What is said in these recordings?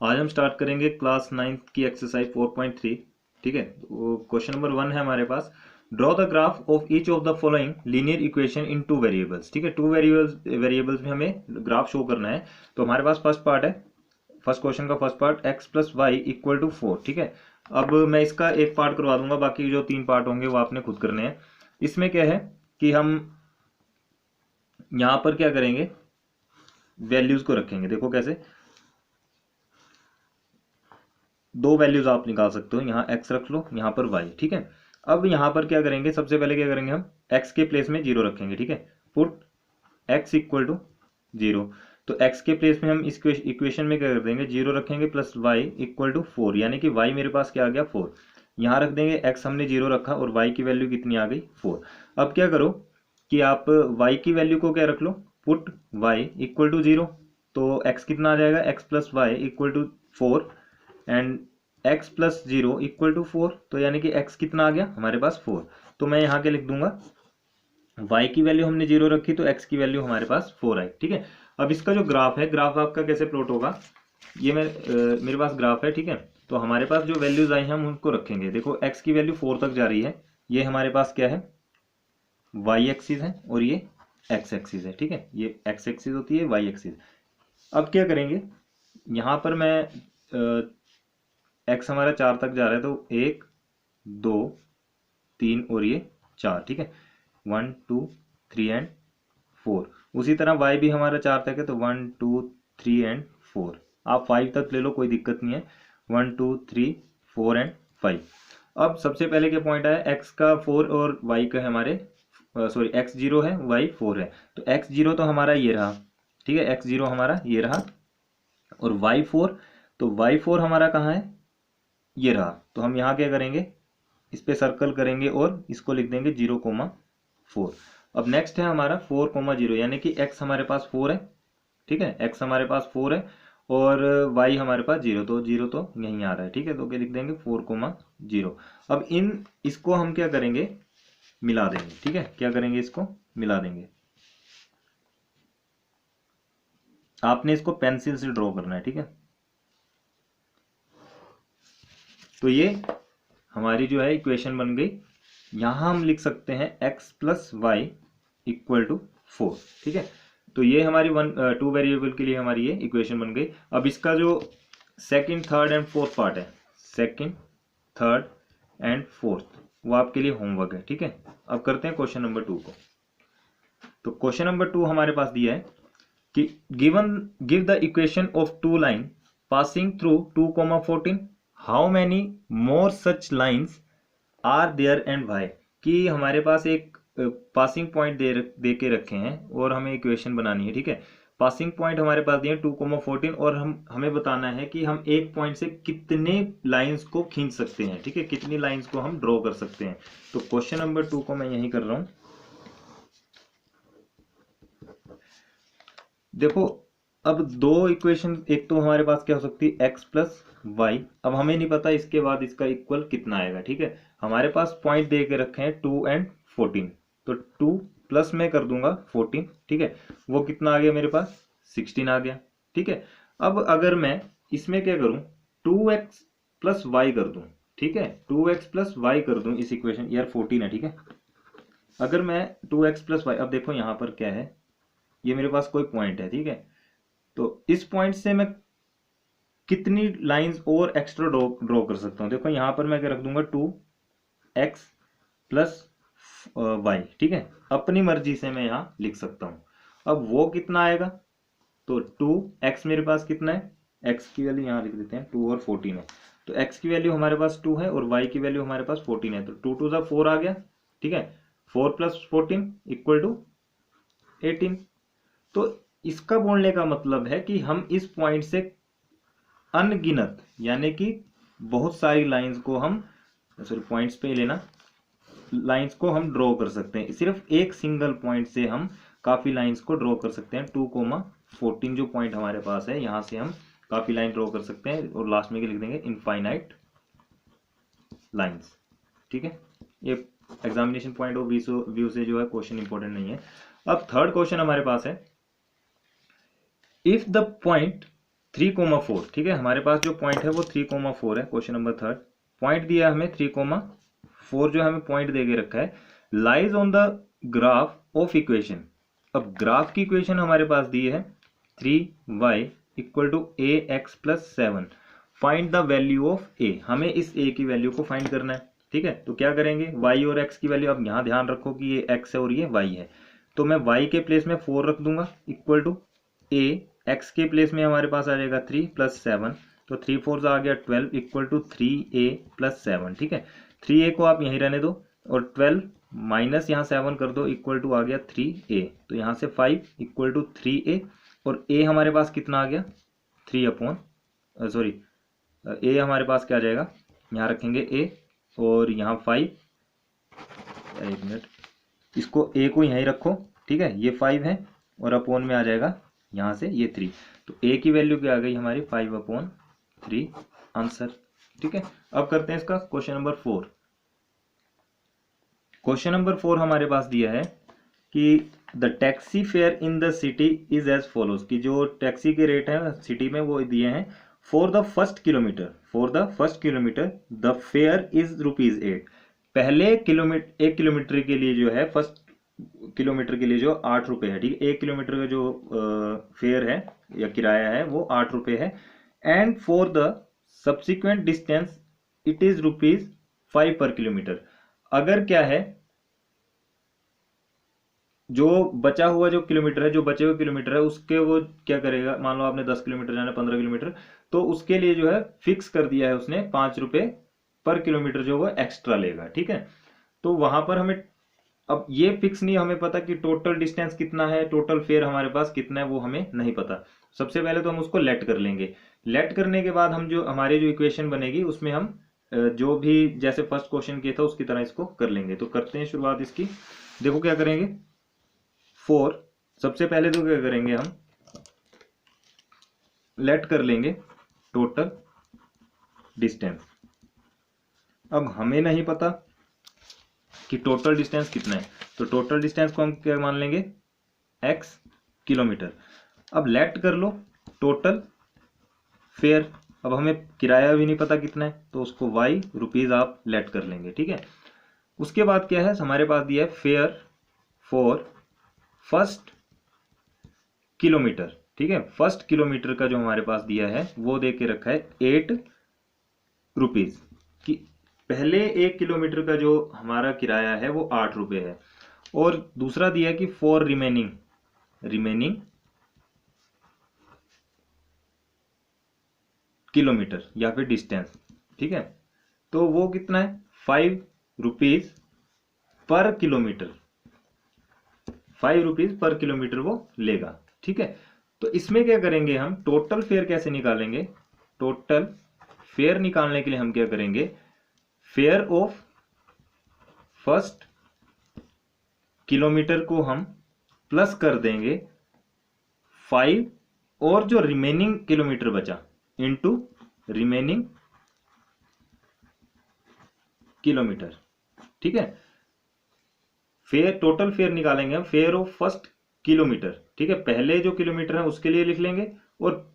आज हम स्टार्ट करेंगे क्लास 9th की एक्सरसाइज 4.3। ठीक है, क्वेश्चन नंबर 1 है हमारे पास। Draw the graph of each of the following linear equation in two variables. ठीक है, टू वेरिएबल्स में हमें ग्राफ शो करना है। तो हमारे पास फर्स्ट पार्ट है, फर्स्ट क्वेश्चन का first part x plus Y equal to 4। ठीक है, अब मैं इसका एक पार्ट करवा दूंगा, बाकी जो 3 पार्ट होंगे वो आपने खुद करने हैं। इसमें क्या है कि हम यहां पर क्या करेंगे, वैल्यूज को रखेंगे। देखो कैसे, दो वैल्यूज आप निकाल सकते हो, यहाँ x रख लो, यहाँ पर y। ठीक है, अब यहाँ पर क्या करेंगे, सबसे पहले क्या करेंगे, हम x के प्लेस में 0 रखेंगे। ठीक है, पुट x इक्वल टू 0। तो x के प्लेस में हम इस इक्वेशन में क्या कर देंगे, 0 रखेंगे प्लस y इक्वल टू 4, यानी कि y मेरे पास क्या आ गया 4। यहाँ रख देंगे, x हमने 0 रखा और y की वैल्यू कितनी आ गई 4। अब क्या करो कि आप y की वैल्यू को क्या रख लो, पुट y इक्वल टू 0। तो x कितना आ जाएगा, x plus Y equal to 4 and x plus 0 equal to 4। तो यानी कि x कितना आ गया हमारे पास 4। तो मैं यहाँ के लिख दूंगा, y की वैल्यू हमने 0 रखी तो x की वैल्यू हमारे पास 4 आई। ठीक है, अब इसका जो ग्राफ है, ग्राफ आपका कैसे प्लॉट होगा, ये मेरे पास ग्राफ है। ठीक है, तो हमारे पास जो वैल्यूज आई हैं हम उनको रखेंगे। देखो x की वैल्यू 4 तक जा रही है, ये हमारे पास क्या है, y एक्सिस है और ये x एक्सिस है। ठीक है, ये x एक्सिस होती है, y एक्सिस। अब क्या करेंगे, यहाँ पर मैं x हमारा 4 तक जा रहा है, तो 1 2 3 और ये 4। ठीक है, 1 2 3 एंड 4। उसी तरह y भी हमारा 4 तक है, तो 1 2 3 एंड 4। आप 5 तक ले लो, कोई दिक्कत नहीं है। 1 2 3 4 एंड 5। अब सबसे पहले क्या पॉइंट आया, x का 4 और y का हमारे सॉरी x 0 है, y 4 है। तो x 0 तो हमारा ये रहा। ठीक है, x 0 हमारा ये रहा और y 4, तो y 4 हमारा कहाँ है, ये रहा। तो हम यहाँ क्या करेंगे, इस पे सर्कल करेंगे और इसको लिख देंगे 0,4। अब नेक्स्ट है हमारा 4,0, यानी कि x हमारे पास 4 है। ठीक है, x हमारे पास 4 है और y हमारे पास 0, तो 0 तो यहीं आ रहा है। ठीक है, तो क्या लिख देंगे 4,0। अब इसको हम क्या करेंगे, मिला देंगे। ठीक है, क्या करेंगे, इसको मिला देंगे। आपने इसको पेंसिल से ड्रॉ करना है। ठीक है, तो ये हमारी जो है इक्वेशन बन गई। यहां हम लिख सकते हैं x plus Y equal to 4। ठीक है, तो ये हमारी 2 वेरिएबल के लिए हमारी ये इक्वेशन बन गई। अब इसका जो second third and fourth part है, सेकंड थर्ड एंड फोर्थ, वो आपके लिए होमवर्क है। ठीक है, अब करते हैं क्वेश्चन नंबर 2 को। तो क्वेश्चन नंबर 2 हमारे पास दिया है कि give the equation of two line passing through 2,14, how many more such lines are there and Y. कि हमारे पास एक पासिंग पॉइंट दे के रखे हैं और हमें इक्वेशन बनानी है। ठीक है, पासिंग पॉइंट हमारे पास दिए 2,14 और हमें बताना है कि हम एक पॉइंट से कितने लाइंस को खींच सकते हैं। ठीक है, कितनी लाइंस को हम ड्रॉ कर सकते हैं। तो क्वेश्चन नंबर 2 को मैं यही कर रहा हूं। देखो, अब दो इक्वेशन, एक तो हमारे पास क्या हो सकती है x प्लस वाई। अब हमें नहीं पता इसके बाद इसका इक्वल कितना आएगा। ठीक है, हमारे पास पॉइंट दे के रखे हैं 2 एंड 14, तो 2 प्लस में कर दूंगा 14। ठीक है, वो कितना आ गया मेरे पास, 16 आ गया। ठीक है, अब अगर मैं इसमें क्या करूं, 2x प्लस वाई कर दूं। ठीक है, 2x प्लस वाई कर दूं इस इक्वेशन, यार 14 है। ठीक है, अगर मैं 2x प्लस वाई, अब देखो यहां पर क्या है, ये मेरे पास कोई पॉइंट है। ठीक है, तो इस पॉइंट से मैं कितनी लाइंस और एक्स्ट्रा ड्रॉ कर सकता हूं। देखो यहां पर मैं क्या रख दूंगा, 2x प्लस वाई। ठीक है, अपनी मर्जी से मैं यहां लिख सकता हूं। अब वो कितना आएगा, तो 2x मेरे पास कितना है, x की वैल्यू यहां लिख देते हैं, 2 और 14 है। तो x की वैल्यू हमारे पास 2 है और y की वैल्यू हमारे पास 14 है, तो 2 टू द 4 आ गया। ठीक है, 4 प्लस 14 इक्वल टू 18। तो इसका बोलने का मतलब है कि हम इस पॉइंट से अनगिनत, यानी कि बहुत सारी लाइंस को हम, सॉरी पॉइंट्स पे लेना, लाइंस को हम ड्रॉ कर सकते हैं। सिर्फ एक सिंगल पॉइंट से हम काफी लाइंस को ड्रॉ कर सकते हैं। 2,14 जो पॉइंट हमारे पास है, यहां से हम काफी लाइन ड्रॉ कर सकते हैं और लास्ट में लिख देंगे इनफाइनाइट लाइंस। ठीक है, ये एग्जामिनेशन पॉइंट ऑफ व्यू से जो है क्वेश्चन इंपॉर्टेंट नहीं है। अब थर्ड क्वेश्चन हमारे पास है, इफ द पॉइंट 3,4, ठीक है। हमारे पास जो पॉइंट है वो 3,4 है। क्वेश्चन नंबर 3 पॉइंट दिया है हमें 3,4 जो हमें पॉइंट दे के रखा है, lies on the graph of equation. अब ग्राफ की इक्वेशन हमारे पास दी है 3y equal to A X plus 7, find the value of A. हमें इस ए की वैल्यू को फाइंड करना है, ठीक है। तो क्या करेंगे, y और x की वैल्यू, अब यहाँ ध्यान रखो कि ये x है और ये y है, तो मैं y के प्लेस में 4 रख दूंगा इक्वल टू a, x के प्लेस में हमारे पास आ जाएगा 3 प्लस 7, तो 3 4 आ गया 12 इक्वल टू 3a प्लस 7, ठीक है। 3a को आप यहीं रहने दो और 12 माइनस यहाँ 7 कर दो इक्वल टू आ गया 3a, तो यहाँ से 5 इक्वल टू 3a, और a हमारे पास कितना आ गया 3 अपॉन सॉरी a हमारे पास क्या आ जाएगा, यहाँ रखेंगे a और यहाँ 5, एक मिनट, इसको a को यहीं रखो, ठीक है। ये 5 है और अपॉन में आ जाएगा यहाँ से ये 3, तो a की वैल्यू क्या आ गई हमारी 5/3 आंसर, ठीक है। अब करते हैं इसका क्वेश्चन नंबर 4। क्वेश्चन नंबर 4 हमारे पास दिया है कि the taxi fare in the city is as follows, कि जो टैक्सी के रेट है सिटी में वो दिए हैं। For the first kilometre the fair is ₹8। पहले किलोमीटर, 1 किलोमीटर के लिए जो है, फर्स्ट किलोमीटर के लिए जो 8 रुपये है, ठीक है। 1 किलोमीटर का जो फेयर है या किराया है वो 8 रुपये है। And for the subsequent distance it is ₹5 पर किलोमीटर। अगर क्या है, जो बचा हुआ जो किलोमीटर है, जो बचे हुए किलोमीटर है उसके वो क्या करेगा, मान लो आपने 10 किलोमीटर जाना, 15 किलोमीटर, तो उसके लिए जो है फिक्स कर दिया है उसने 5 रुपये पर किलोमीटर जो वो एक्स्ट्रा लेगा, ठीक है। तो वहां पर हमें अब ये फिक्स नहीं हमें पता कि टोटल डिस्टेंस कितना है, टोटल फेयर हमारे पास कितना है वो हमें नहीं पता। सबसे पहले तो हम उसको लेट कर लेंगे। लेट करने के बाद हम जो हमारी जो इक्वेशन बनेगी उसमें हम जो भी जैसे फर्स्ट क्वेश्चन किया था उसकी तरह इसको कर लेंगे। तो करते हैं शुरुआत इसकी। देखो क्या करेंगे, 4 सबसे पहले तो क्या करेंगे, हम लेट कर लेंगे टोटल डिस्टेंस। अब हमें नहीं पता कि टोटल डिस्टेंस कितना है, तो टोटल डिस्टेंस को हम क्या मान लेंगे, x किलोमीटर। अब लेट कर लो टोटल फेयर। अब हमें किराया भी नहीं पता कितना है, तो उसको y रुपीज आप लेट कर लेंगे, ठीक है। उसके बाद क्या है, हमारे पास दिया है फेयर फॉर फर्स्ट किलोमीटर, ठीक है। फर्स्ट किलोमीटर का जो हमारे पास दिया है वो दे के रखा है 8 रुपीज, कि पहले 1 किलोमीटर का जो हमारा किराया है वो 8 रुपये है। और दूसरा दिया कि फॉर रिमेनिंग किलोमीटर या फिर डिस्टेंस, ठीक है। तो वो कितना है 5 rupees per kilometre, 5 rupees per kilometre वो लेगा, ठीक है। तो इसमें क्या करेंगे, हम टोटल फेयर कैसे निकालेंगे। टोटल फेयर निकालने के लिए हम क्या करेंगे, फेयर ऑफ फर्स्ट किलोमीटर को हम प्लस कर देंगे 5, और जो रिमेनिंग किलोमीटर बचा इनटू रिमेनिंग किलोमीटर, ठीक है। फेयर, टोटल फेयर निकालेंगे हम फेयर ऑफ फर्स्ट किलोमीटर, ठीक है। पहले जो किलोमीटर है उसके लिए लिख लेंगे, और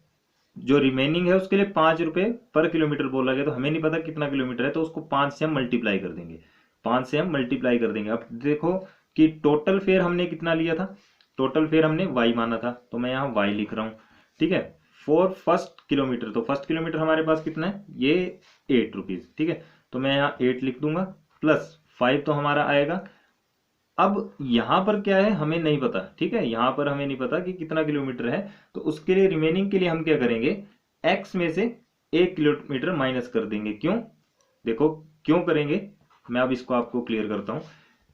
जो रिमेनिंग है उसके लिए 5 रुपये पर किलोमीटर बोला गया, तो हमें नहीं पता कितना किलोमीटर है, तो उसको 5 से हम मल्टीप्लाई कर देंगे, 5 से हम मल्टीप्लाई कर देंगे। अब देखो कि टोटल फेयर हमने कितना लिया था, टोटल फेयर हमने y माना था, तो मैं यहाँ y लिख रहा हूँ, ठीक है। फॉर फर्स्ट किलोमीटर, तो फर्स्ट किलोमीटर हमारे पास कितना है, ये 8 रुपीज, ठीक है। तो मैं यहाँ 8 लिख दूंगा प्लस 5 तो हमारा आएगा। अब यहां पर क्या है हमें नहीं पता, ठीक है। यहां पर हमें नहीं पता कि कितना किलोमीटर है, तो उसके लिए रिमेनिंग के लिए हम क्या करेंगे, x में से 1 किलोमीटर माइनस कर देंगे। क्यों, देखो क्यों करेंगे, मैं अब इसको आपको क्लियर करता हूं।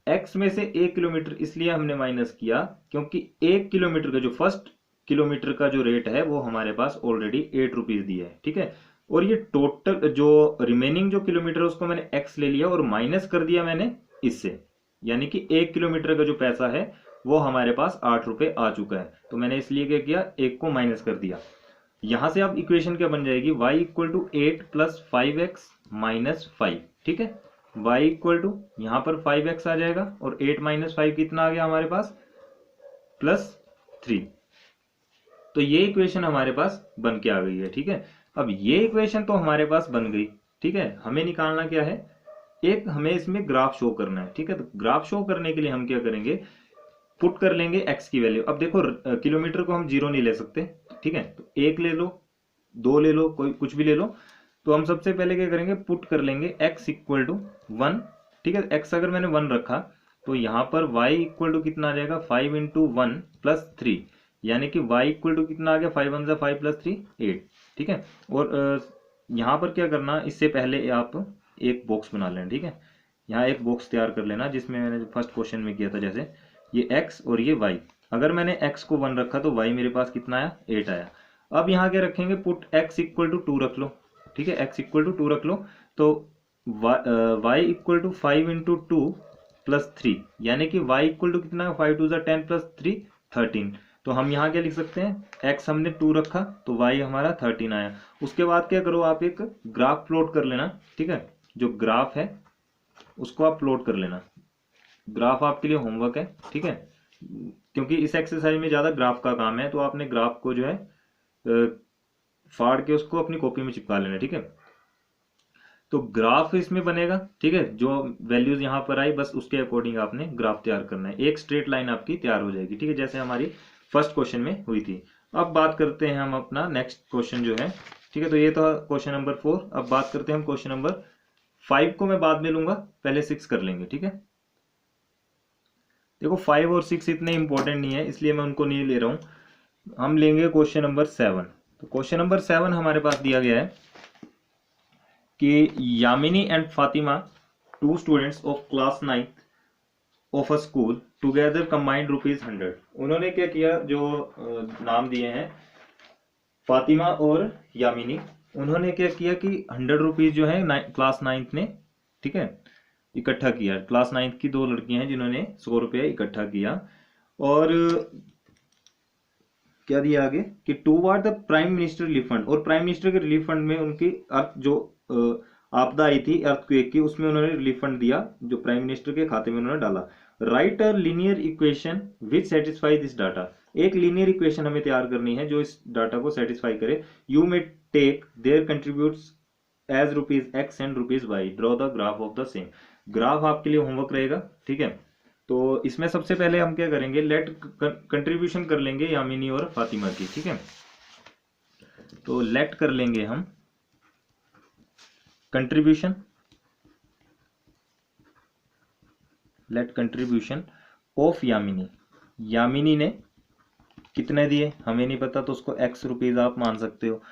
x में से 1 किलोमीटर इसलिए हमने माइनस किया क्योंकि 1 किलोमीटर का जो फर्स्ट किलोमीटर का जो रेट है वो हमारे पास ऑलरेडी 8 रुपीज दिया है, ठीक है। और ये टोटल जो रिमेनिंग जो किलोमीटर है उसको मैंने x ले लिया और माइनस कर दिया मैंने इससे, यानी कि 1 किलोमीटर का जो पैसा है वो हमारे पास 8 रुपये आ चुका है। तो मैंने इसलिए क्या किया, 1 को माइनस कर दिया। यहां से अब इक्वेशन क्या बन जाएगी, y equal to 8 plus 5x minus 5, ठीक है। y इक्वल टू यहां पर 5x आ जाएगा और 8 माइनस 5 कितना आ गया हमारे पास, +3। तो ये इक्वेशन हमारे पास बन के आ गई है, ठीक है। अब ये इक्वेशन तो हमारे पास बन गई, ठीक है। हमें निकालना क्या है, एक हमें इसमें ग्राफ शो करना है, ठीक है। तो ग्राफ शो करने के लिए हम क्या करेंगे, पुट कर लेंगे एक्स की वैल्यू। अब देखो किलोमीटर को हम जीरो नहीं ले सकते, ठीक है। तो एक ले लो, दो ले लो, कोई कुछ भी ले लो। तो हम सबसे पहले क्या करेंगे, पुट कर लेंगे x इक्वल टू 1, ठीक है। x अगर मैंने 1 रखा तो यहाँ पर y इक्वल टू कितना आ जाएगा, 5 इंटू 1 प्लस 3, यानी कि y इक्वल टू कितना आ गया, 5 1 5 प्लस 3 8, ठीक है। और यहाँ पर क्या करना, इससे पहले आप एक बॉक्स बना लेना, ठीक है। यहाँ एक बॉक्स तैयार कर लेना जिसमें मैंने फर्स्ट क्वेश्चन में किया था, जैसे ये x और ये y। अगर मैंने x को 1 रखा तो y मेरे पास कितना आया, 8 आया। अब यहाँ क्या रखेंगे, पुट x इक्वल टू 2 रख लो, ठीक है। x इक्वल टू 2 रख लो, तो y equal to 5 into 2 plus 3, यानी कि y इक्वल टू कितना है, 5 2 10 प्लस 3 13। तो हम यहाँ क्या लिख सकते हैं, x हमने 2 रखा तो y हमारा 13 आया। उसके बाद क्या करो, आप एक ग्राफ प्लॉट कर लेना, ठीक है। जो ग्राफ है उसको आप प्लॉट कर लेना। ग्राफ आपके लिए होमवर्क है, ठीक है, क्योंकि इस एक्सरसाइज में ज़्यादा ग्राफ का काम है। तो आपने ग्राफ को जो है फाड़ के उसको अपनी कॉपी में चिपका लेना, ठीक है। तो ग्राफ इसमें बनेगा, ठीक है। जो वैल्यूज यहाँ पर आई बस उसके अकॉर्डिंग आपने ग्राफ तैयार करना है। एक स्ट्रेट लाइन आपकी तैयार हो जाएगी, ठीक है, जैसे हमारी फर्स्ट क्वेश्चन में हुई थी। अब बात करते हैं हम अपना नेक्स्ट क्वेश्चन जो है, ठीक है। तो ये तो क्वेश्चन नंबर 4। अब बात करते हैं हम क्वेश्चन नंबर 5 को मैं बाद में लूंगा, पहले 6 कर लेंगे, ठीक है। देखो 5 और 6 इतने इंपॉर्टेंट नहीं है, इसलिए मैं उनको नहीं ले रहा हूं। हम लेंगे क्वेश्चन नंबर 7। तो क्वेश्चन नंबर 7 हमारे पास दिया गया है कि Yamini and Fatima, 2 students of class 9 of a school, together combined ₹100। उन्होंने क्या किया, जो नाम दिए हैं फातिमा और यामिनी, उन्होंने क्या किया कि ₹100 जो है क्लास 9 ने, ठीक है, इकट्ठा किया। क्लास 9 की 2 लड़कियां हैं जिन्होंने ₹100 इकट्ठा किया। और क्या दिया आगे कि toward the prime minister relief fund, और प्राइम मिनिस्टर के रिलीफ फंड में उनकी अर्थ जो आपदा आई थी अर्थक्वेक की, उसमें उन्होंने रिलीफ फंड दिया जो प्राइम मिनिस्टर के खाते में उन्होंने डाला। Right a linear equation which satisfy this data. एक लीनियर इक्वेशन हमें तैयार करनी है जो इस डाटा को सेटिस्फाई करे। You may take their contributes as ₹X and ₹Y, draw the graph of the same. Graph आपके लिए होमवर्क रहेगा, ठीक है। तो इसमें सबसे पहले हम क्या करेंगे, लेट कंट्रीब्यूशन कर लेंगे यामिनी और फातिमा की, ठीक है। तो लेट कर लेंगे हम contribution, let contribution of Yamini. Yamini ने कितने दिए हमें नहीं पता, तो उसको ₹X आप मान सकते हो।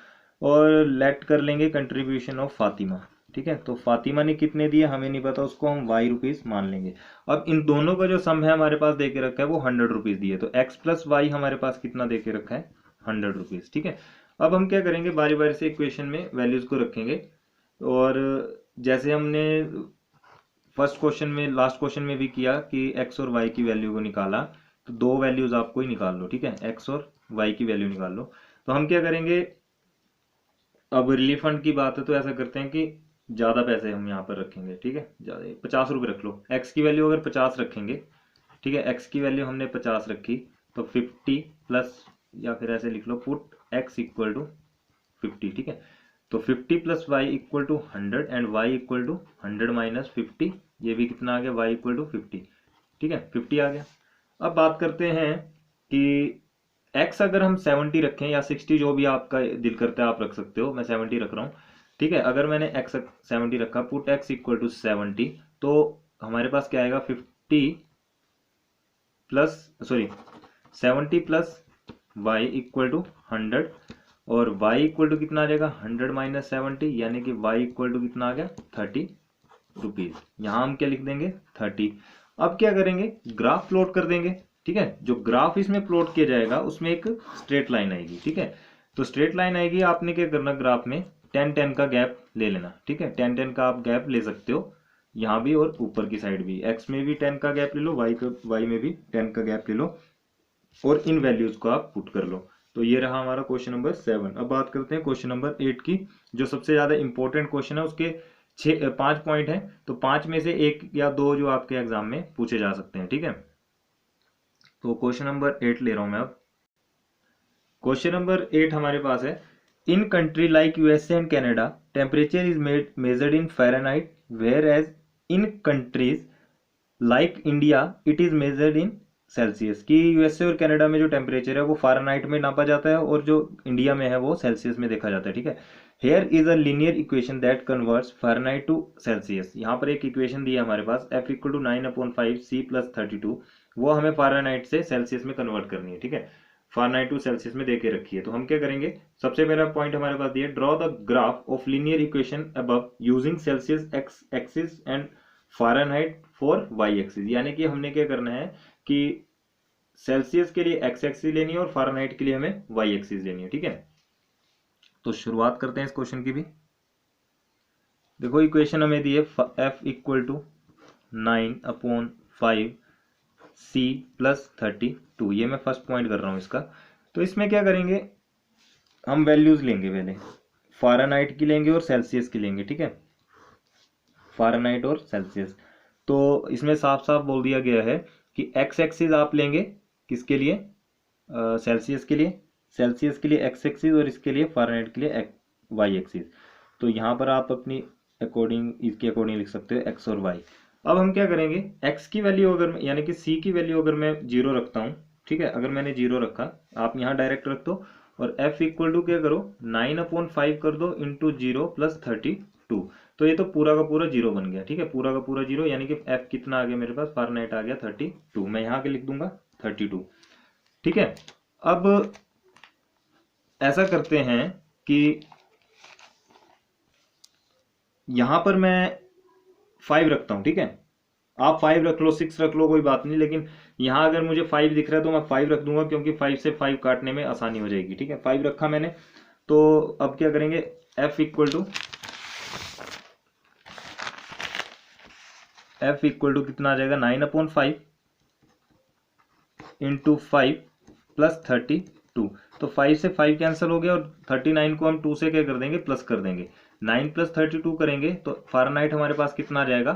और लेट कर लेंगे कंट्रीब्यूशन ऑफ फातिमा, ठीक है। तो फातिमा ने कितने दिए हमें नहीं पता, उसको हम ₹Y मान लेंगे। अब इन दोनों का जो सम है हमारे पास दे के रखा है वो ₹100 दिए, तो x प्लस वाई हमारे पास कितना दे के रखा है, ₹100, ठीक है। अब हम क्या करेंगे, बारी बारी से इक्वेशन में वैल्यूज को रखेंगे। और जैसे हमने फर्स्ट क्वेश्चन में, लास्ट क्वेश्चन में भी किया कि x और y की वैल्यू को निकाला, तो 2 वैल्यूज आपको ही निकाल लो, ठीक है, x और y की वैल्यू निकाल लो। तो हम क्या करेंगे, अब रिलीफ फंड की बात है तो ऐसा करते हैं कि ज़्यादा पैसे हम यहाँ पर रखेंगे, ठीक है, ज़्यादा ₹50 रख लो। x की वैल्यू अगर 50 रखेंगे, ठीक है, x की वैल्यू हमने 50 रखी, तो 50 प्लस, या फिर ऐसे लिख लो, पुट x इक्वल टू 50, ठीक है। तो 50 plus Y equal to 100 and y equal to 100 minus 50, ये भी कितना आ गया, y इक्वल टू 50, ठीक है, 50 आ गया। अब बात करते हैं कि x अगर हम 70 रखें या 60, जो भी आपका दिल करता है आप रख सकते हो, मैं 70 रख रहा हूँ, ठीक है। अगर मैंने x 70 रखा, पुट x इक्वल टू 70, तो हमारे पास क्या आएगा, 50 plus, sorry 70 plus y equal to 100, और y इक्वल टू कितना आ जाएगा, 100 माइनस 70, यानी कि y इक्वल टू कितना आ गया, ₹30। यहाँ हम क्या लिख देंगे, 30। अब क्या करेंगे, ग्राफ प्लॉट कर देंगे, ठीक है। जो ग्राफ इसमें प्लॉट किया जाएगा उसमें एक स्ट्रेट लाइन आएगी, ठीक है। तो स्ट्रेट लाइन आएगी, आपने क्या करना, ग्राफ में 10-10 का गैप ले लेना, ठीक है। 10-10 का आप गैप ले सकते हो, यहाँ भी और ऊपर की साइड भी। x में भी 10 का गैप ले लो, y में भी 10 का गैप ले लो, और इन वैल्यूज को आप पुट कर लो। तो ये रहा हमारा क्वेश्चन नंबर 7। अब बात करते हैं क्वेश्चन नंबर 8 की, जो सबसे ज्यादा इंपॉर्टेंट क्वेश्चन है। उसके 5 पॉइंट हैं, तो 5 में से 1 या 2 जो आपके एग्जाम में पूछे जा सकते हैं, ठीक है। तो क्वेश्चन नंबर 8 ले रहा हूं मैं अब। क्वेश्चन नंबर 8 हमारे पास है, in country like USA and Canada temperature is measured in Fahrenheit whereas in countries like India it is measured in Celsius. कि यूएसए और कनाडा में जो टेम्परेचर है वो फ़ारेनहाइट में नापा जाता है और जो इंडिया में है वो सेल्सियस में देखा जाता है। ठीक है, here is a linear equation that converts Fahrenheit to Celsius. यहाँ पर एक इक्वेशन दी है हमारे पास, F equal to 9/5 C plus 32, वो हमें फ़ारेनहाइट से सेल्सियस में कन्वर्ट करनी है। ठीक है, फ़ारेनहाइट टू सेल्सियस में दे के रखी है। तो हम क्या करेंगे, सबसे पहला पॉइंट हमारे पास दिया, draw the graph of linear equation above using Celsius X axis and Fahrenheit for Y axis. यानी कि हमने क्या करना है कि सेल्सियस के लिए एक्स एक्सिस लेनी है और फ़ारेनहाइट के लिए हमें वाई एक्सिस लेनी है। ठीक है, तो शुरुआत करते हैं इस क्वेश्चन की भी। देखो इक्वेशन हमें दी है F equal to 9/5 C plus 32, ये मैं फर्स्ट पॉइंट कर रहा हूँ इसका। तो इसमें क्या करेंगे, हम वैल्यूज लेंगे, पहले फ़ारेनहाइट की लेंगे और सेल्सियस की लेंगे। ठीक है, फ़ारेनहाइट और सेल्सियस। तो इसमें साफ साफ बोल दिया गया है कि एक्स एक्सिस आप लेंगे किसके लिए, सेल्सियस के लिए, सेल्सियस के लिए एक्स एक्सिस और इसके लिए फ़ारेनहाइट के लिए वाई एक्सिस। तो यहाँ पर आप अपनी अकॉर्डिंग, इसके अकॉर्डिंग लिख सकते हो एक्स और वाई। अब हम क्या करेंगे, एक्स की वैल्यू अगर यानी कि सी की वैल्यू अगर मैं 0 रखता हूँ, ठीक है, अगर मैंने 0 रखा, आप यहाँ डायरेक्ट रख दो और एफ इक्वल टू क्या करो, 9/5 कर दो इंटू 0 प्लस 32। तो ये तो पूरा का पूरा 0 बन गया। ठीक है, पूरा का पूरा 0, यानी कि एफ कितना आ गया मेरे पास, फ़ारेनहाइट आ गया 32। मैं यहाँ के लिख दूंगा 32। ठीक है, अब ऐसा करते हैं कि यहां पर मैं 5 रखता हूं। ठीक है, आप 5 रख लो, 6 रख लो, कोई बात नहीं, लेकिन यहां अगर मुझे 5 दिख रहा है तो मैं 5 रख दूंगा, क्योंकि 5 से 5 काटने में आसानी हो जाएगी। ठीक है, 5 रखा मैंने। तो अब क्या करेंगे, F इक्वल टू कितना आ जाएगा, 9/5 इंटू 5 प्लस 32। तो 5 से 5 कैंसिल हो गया और 39 को हम 2 से क्या कर देंगे, प्लस कर देंगे। 9 प्लस 32 करेंगे तो फ़ारेनहाइट हमारे पास कितना आ जाएगा,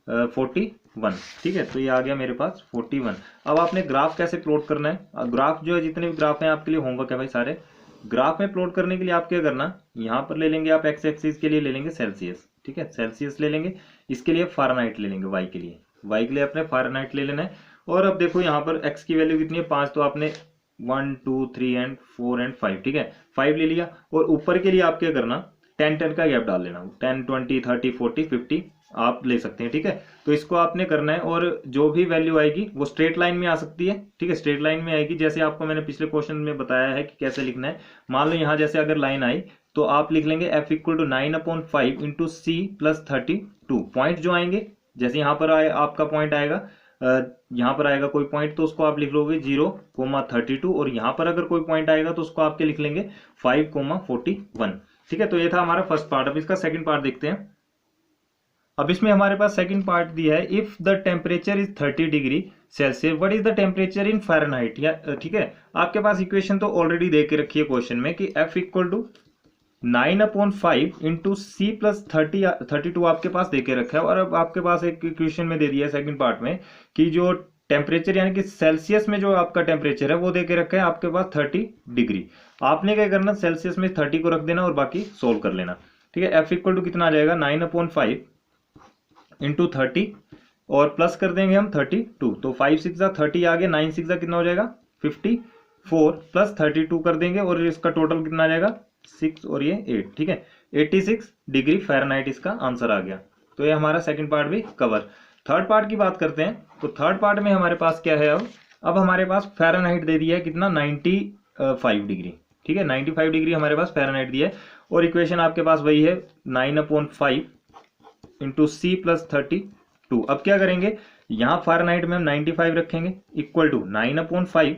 41। ठीक है, तो ये आ गया मेरे पास 41। अब आपने ग्राफ कैसे प्लॉट करना है, ग्राफ जो है, जितने भी ग्राफ हैं आपके लिए होमवर्क है भाई सारे। ग्राफ में प्लॉट करने के लिए आप क्या करना, यहाँ पर ले लेंगे आप एक्स एक्सिस के लिए ले लेंगे सेल्सियस। ठीक है, सेल्सियस ले लेंगे, इसके लिए फ़ारेनहाइट ले लेंगे, वाई के लिए, वाई के लिए अपने फ़ारेनहाइट ले लेना है। और अब देखो यहाँ पर x की वैल्यू कितनी है, 5, तो आपने 1 2 3 एंड 4 एंड 5। ठीक है, 5 ले लिया और ऊपर के लिए आप क्या करना, 10 का गैप डाल लेना, 10 20 30 40 50 आप ले सकते हैं। ठीक है, तो इसको आपने करना है और जो भी वैल्यू आएगी वो स्ट्रेट लाइन में आ सकती है। ठीक है, स्ट्रेट लाइन में आएगी, जैसे आपको मैंने पिछले क्वेश्चन में बताया है कि कैसे लिखना है। मान लो यहाँ जैसे अगर लाइन आई तो आप लिख लेंगे F equal to 9/5 into C plus 32। Point जो आएंगे, जैसे यहाँ पर आए आपका पॉइंट आएगा, यहाँ पर आएगा कोई पॉइंट तो उसको आप लिख लोगे 0,32, और यहाँ पर अगर कोई पॉइंट आएगा तो उसको आपके लिख लेंगे 5,41। ठीक है, तो ये था हमारा फर्स्ट पार्ट। अब इसका सेकंड पार्ट देखते हैं। अब इसमें हमारे पास सेकंड पार्ट दिया है, if the temperature is 30 degree Celsius what is the temperature in Fahrenheit. या ठीक है, आपके पास इक्वेशन तो ऑलरेडी दे के रखी है क्वेश्चन में कि F equal to 9/5 into C plus 32 आपके पास दे के रखा है। और अब आपके पास एक इक्वेशन में दे दिया है सेकंड पार्ट में कि जो टेम्परेचर यानी कि सेल्सियस में जो आपका टेम्परेचर है वो दे के रखा है आपके पास 30 डिग्री। आपने क्या करना, सेल्सियस में 30 को रख देना और बाकी सोल्व कर लेना। ठीक है, F इक्वल टू कितना आ जाएगा, 9/5 इंटू 30 और प्लस कर देंगे हम 32। तो 5 6 30 आ गया, 9 6 कितना हो जाएगा 54 प्लस 32 कर देंगे और इसका टोटल कितना आ जाएगा 6 और ये 8। ठीक है, 86 डिग्री फ़ारेनहाइट इसका आंसर आ गया। तो ये हमारा सेकंड पार्ट भी कवर। थर्ड पार्ट की बात करते हैं। तो थर्ड पार्ट में हमारे पास क्या है, अब हमारे पास फ़ारेनहाइट दे दिया है कितना, 95 डिग्री। ठीक है, 95 डिग्री हमारे पास फ़ारेनहाइट दिया है और इक्वेशन आपके पास वही है 9/5 इंटू C प्लस 32। अब क्या करेंगे, यहाँ फ़ारेनहाइट में हम 95 रखेंगे equal to 9/5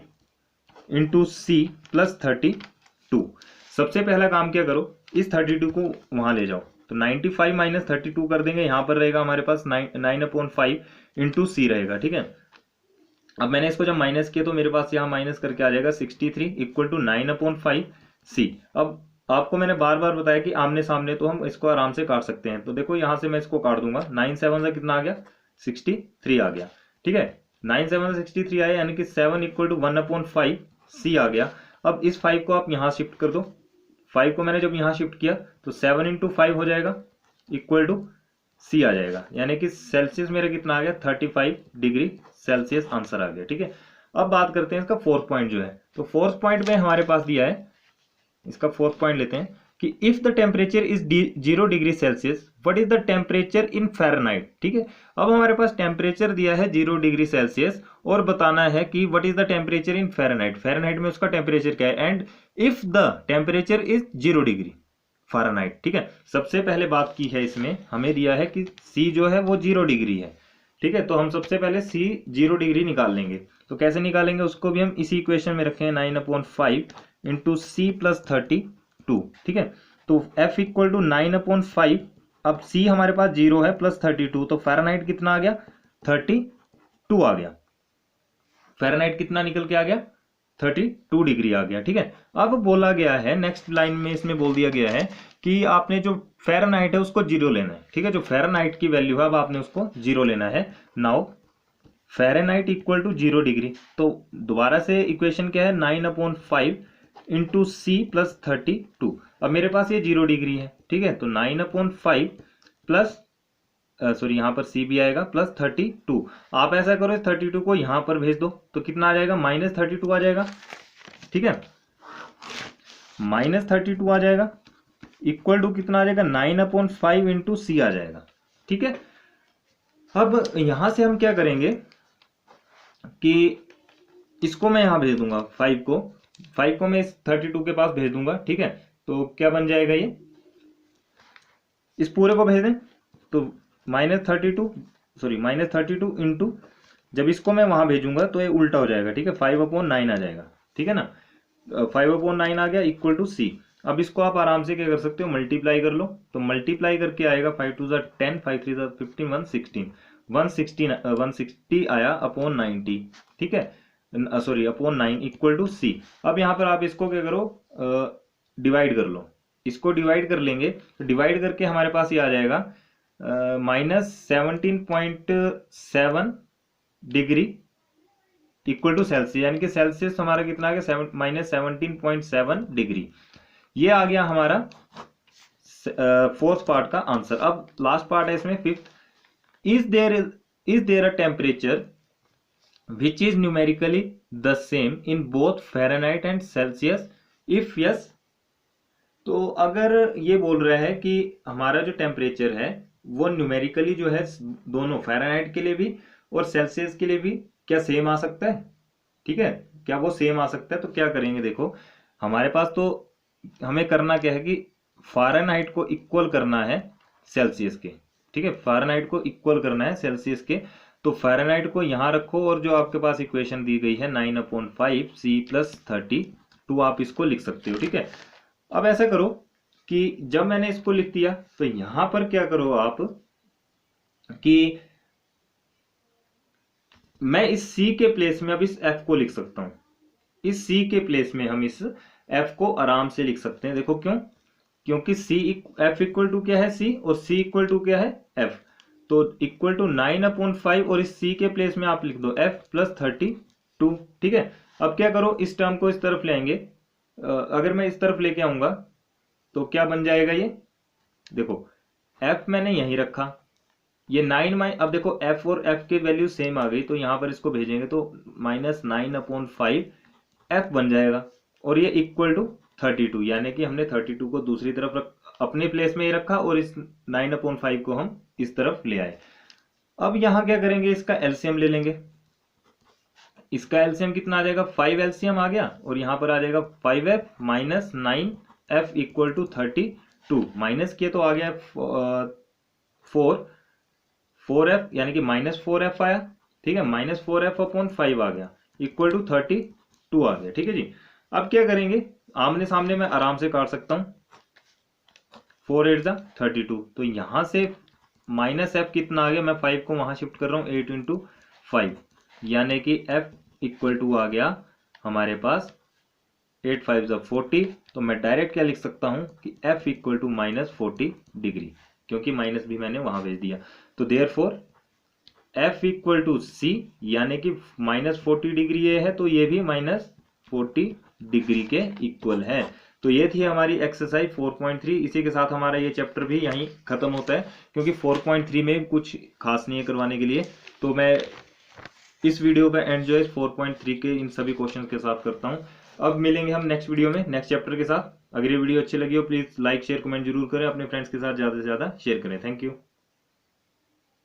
into C plus 32। सबसे पहला काम क्या करो, इस 32 को वहां ले जाओ, तो 95 माइनस 32 कर देंगे, यहां पर रहेगा हमारे पास 9/5 इंटू C रहेगा। ठीक है, अब मैंने इसको जब माइनस किया तो मेरे पास यहाँ माइनस करके आ जाएगा 63 इक्वल टू 9/5 C। अब आपको मैंने बार बार बताया कि आमने सामने तो हम इसको आराम से काट सकते हैं। तो देखो यहाँ से मैं इसको काट दूंगा, 9 7 से कितना आ गया, 63 आ गया। ठीक है, 9 7 63 आया, यानी कि 7 इक्वल टू 1/5 C आ गया। अब इस 5 को आप यहाँ शिफ्ट कर दो, 5 को मैंने जब यहाँ शिफ्ट किया तो 7 इंटू 5 हो जाएगा इक्वल टू सी आ जाएगा, यानी कि सेल्सियस मेरा कितना आ गया 35 डिग्री सेल्सियस आंसर आ गया। ठीक है, अब बात करते हैं इसका फोर्थ पॉइंट जो है। तो फोर्थ पॉइंट में हमारे पास दिया है, इसका फोर्थ पॉइंट लेते हैं कि if the temperature is 0 degree Celsius what is the temperature in Fahrenheit. ठीक है, अब हमारे पास टेम्परेचर दिया है 0 डिग्री सेल्सियस और बताना है कि what is the temperature in Fahrenheit, Fahrenheit में उसका टेम्परेचर क्या है, and if the temperature is 0 degree Fahrenheit. ठीक है, सबसे पहले बात की है इसमें हमें दिया है कि सी जो है वो 0 डिग्री है। ठीक है, तो हम सबसे पहले सी 0 डिग्री निकाल लेंगे। तो कैसे निकालेंगे उसको भी हम इसी इक्वेशन में रखें, 9/5 इंटू सी प्लस 32। ठीक है, तो F इक्वल टू 9/5, अब C हमारे पास 0 है प्लस 32, तो फ़ारेनहाइट कितना आ गया 32 आ गया, फ़ारेनहाइट कितना निकल के आ गया 32 डिग्री आ गया। ठीक है, अब बोला गया है नेक्स्ट लाइन में, इसमें बोल दिया गया है कि आपने जो फ़ारेनहाइट है उसको 0 लेना है। ठीक है, जो फ़ारेनहाइट की वैल्यू है अब आपने उसको 0 लेना है। Now Fahrenheit equal to 0 degree, तो दोबारा से इक्वेशन क्या है 9/5 इंटू सी प्लस 32। अब मेरे पास ये 0 डिग्री है। ठीक है, तो 9/5 प्लस सॉरी यहाँ पर सी भी आएगा प्लस 32। आप ऐसा करो इस 32 को यहाँ पर भेज दो तो कितना आ जाएगा -32 आ जाएगा। ठीक है, -32 आ जाएगा इक्वल टू कितना आ जाएगा 9/5 इंटू सी आ जाएगा। ठीक है, अब यहां से हम क्या करेंगे कि इसको मैं यहां भेज दूंगा, 5 को मैं इस 32 के पास भेज दूंगा। ठीक है, तो क्या बन जाएगा, ये इस पूरे को भेज दें तो -32 इंटू, जब इसको मैं वहां भेजूंगा तो ये उल्टा हो जाएगा। ठीक है, 5/9 आ जाएगा। ठीक है ना, 5/9 आ गया इक्वल टू सी। अब इसको आप आराम से क्या कर सकते हो, मल्टीप्लाई कर लो, तो मल्टीप्लाई करके आएगा 5 2 10, 5 3 15, 160 आया अपॉन 90। ठीक है, सॉरी अपॉन 9 इक्वल टू सी। अब यहाँ पर आप इसको क्या करो, डिवाइड कर लो, इसको डिवाइड कर लेंगे तो डिवाइड करके हमारे पास ये आ जाएगा -17.7 डिग्री इक्वल टू सेल्सियस, यानी कि सेल्सियस हमारा कितना आ गया -17.7 डिग्री। ये आ गया हमारा फोर्थ पार्ट का आंसर। अब लास्ट पार्ट है इसमें fifth, is there a temperature which is numerically the same in both Fahrenheit and Celsius, if yes. तो अगर ये बोल रहा है कि हमारा जो टेम्परेचर है वो न्यूमेरिकली जो है दोनों फ़ारेनहाइट के लिए भी और सेल्सियस के लिए भी क्या सेम आ सकता है। ठीक है, क्या वो सेम आ सकता है, तो क्या करेंगे, देखो हमारे पास तो हमें करना क्या है कि फ़ारेनहाइट को इक्वल करना है सेल्सियस के। ठीक है, फ़ारेनहाइट को इक्वल करना है सेल्सियस के, तो फ़ारेनहाइट को यहाँ रखो और जो आपके पास इक्वेशन दी गई है 9/5 सी प्लस 32 आप इसको लिख सकते हो। ठीक है, अब ऐसा करो कि जब मैंने इसको लिख दिया तो यहां पर क्या करो आप कि मैं इस C के प्लेस में अब इस F को लिख सकता हूं, इस C के प्लेस में हम इस F को आराम से लिख सकते हैं। देखो क्यों, क्योंकि F इक्वल टू क्या है C और C इक्वल टू क्या है F, तो इक्वल टू 9/5 और इस C के प्लेस में आप लिख दो F प्लस 32। ठीक है, अब क्या करो, इस टर्म को इस तरफ ले आएंगे, अगर मैं इस तरफ लेके आऊंगा तो क्या बन जाएगा, ये देखो F मैंने यहीं रखा, ये 9 अब देखो F और F की वैल्यू सेम आ गई, तो यहां पर इसको भेजेंगे तो -9/5 F बन जाएगा और ये इक्वल टू 32, यानी कि हमने 32 को दूसरी तरफ अपने प्लेस में ही रखा और इस 9/5 को हम इस तरफ ले आए। अब यहां क्या करेंगे, इसका एलसीएम ले लेंगे, इसका एलसीएम कितना आ जाएगा 5 एलसीएम आ गया और यहां पर आ जाएगा 5F minus 9F equal to 32, minus किया तो आ गया 4F, यानी कि -4F आया। ठीक है, -4F अपॉन 5 आ गया इक्वल टू 32 आ गया। ठीक है जी, अब क्या करेंगे, आमने सामने मैं आराम से काट सकता हूं, 4 8 32, तो यहां से -F कितना आ गया, मैं 5 को वहां शिफ्ट कर रहा हूं 8 इंटू 5, यानी कि F इक्वल टू आ गया हमारे पास 8 5 40, तो मैं डायरेक्ट क्या लिख सकता हूं कि F इक्वल टू -40 डिग्री, क्योंकि माइनस भी मैंने वहां भेज दिया, तो therefore F equal to C, यानी कि -40 डिग्री ये है तो ये भी -40 डिग्री के इक्वल है। तो ये थी हमारी एक्सरसाइज 4.3। इसी के साथ हमारा ये चैप्टर भी यहीं खत्म होता है, क्योंकि 4.3 में कुछ खास नहीं है करवाने के लिए। तो मैं इस वीडियो का एंड जो है 4.3 के इन सभी क्वेश्चन के साथ करता हूँ। अब मिलेंगे हम नेक्स्ट वीडियो में नेक्स्ट चैप्टर के साथ। अगर ये वीडियो अच्छी लगी हो प्लीज लाइक शेयर कमेंट जरूर करें, अपने फ्रेंड्स के साथ ज्यादा से ज्यादा शेयर करें। Thank you.